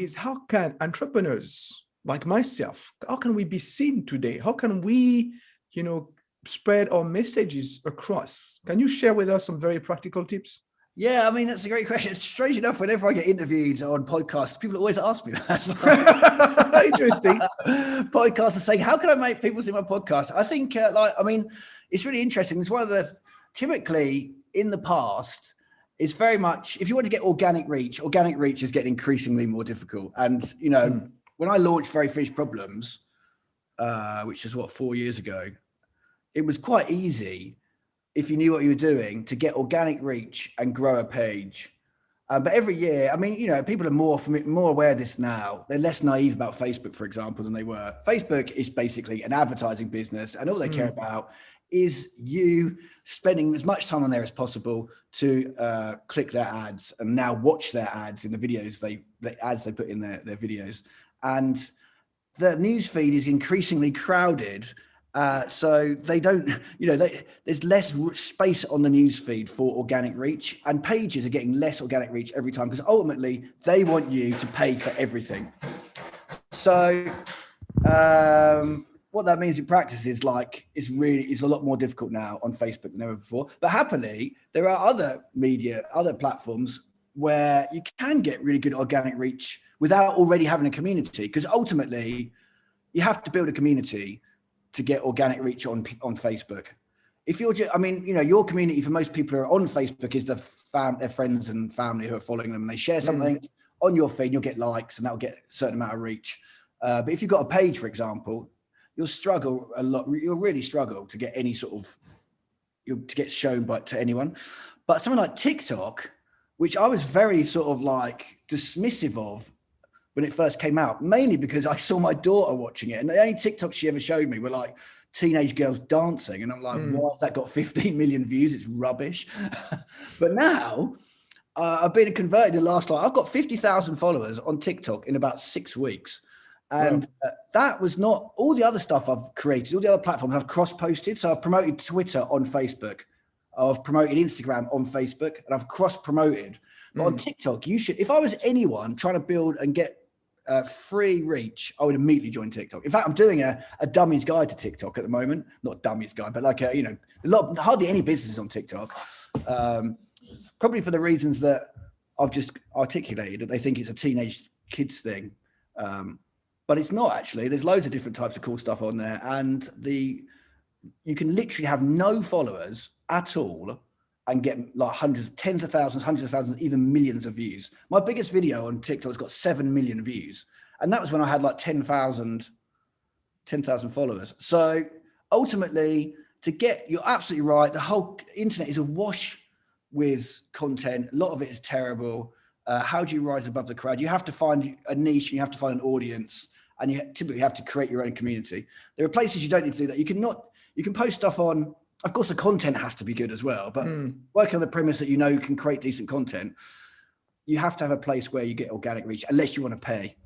is how can entrepreneurs like myself, how can we be seen today? How can we, spread our messages across? Can you share with us some very practical tips? Yeah, I mean, that's a great question. Strange enough, whenever I get interviewed on podcasts, people always ask me that. Interesting. Podcasts are saying, how can I make people see my podcast? I think, it's really interesting. It's one of the, typically in the past, it's very much, if you want to get organic reach is getting increasingly more difficult. And, when I launched Very Finished Problems, which is 4 years ago, it was quite easy if you knew what you were doing to get organic reach and grow a page. But every year, I mean, people are more aware of this now. They're less naive about Facebook, for example, than they were. Facebook is basically an advertising business, and all they care about is you spending as much time on there as possible to click their ads and now watch their ads in the videos, the ads they put in their videos. And the news feed is increasingly crowded. So they don't, there's less space on the news feed for organic reach, and pages are getting less organic reach every time because ultimately they want you to pay for everything. So what that means in practice is it's a lot more difficult now on Facebook than ever before. But happily, there are other platforms where you can get really good organic reach without already having a community, because ultimately you have to build a community to get organic reach on Facebook. If you're just, your community for most people who are on Facebook is their friends and family who are following them, and they share something on your feed, you'll get likes and that'll get a certain amount of reach. But if you've got a page, for example, you'll struggle a lot. You'll really struggle to get any to get shown to anyone. But something like TikTok, which I was very dismissive of when it first came out, mainly because I saw my daughter watching it, and the only TikToks she ever showed me were teenage girls dancing, and I'm like, why has that got 15 million views? It's rubbish. But now I've been converted in the last, I've got 50,000 followers on TikTok in about 6 weeks. And that was not all the other stuff I've created, all the other platforms I've cross-posted. So I've promoted Twitter on Facebook, I've promoted Instagram on Facebook, and I've cross-promoted. But on TikTok, you should, if I was anyone trying to build and get free reach, I would immediately join TikTok. In fact, I'm doing a dummies guide to TikTok at the moment. Not dummies guide, but hardly any businesses on TikTok. Probably for the reasons that I've just articulated, that they think it's a teenage kids thing. But it's not actually. There's loads of different types of cool stuff on there. And you can literally have no followers at all and get tens of thousands, even millions of views. My biggest video on TikTok has got 7 million views. And that was when I had 10,000 followers. So ultimately, you're absolutely right. The whole internet is awash with content. A lot of it is terrible. How do you rise above the crowd? You have to find a niche, and you have to find an audience, and you typically have to create your own community. There are places you don't need to do that. You can post stuff on. Of course, the content has to be good as well, but working on the premise that you can create decent content, you have to have a place where you get organic reach, unless you want to pay.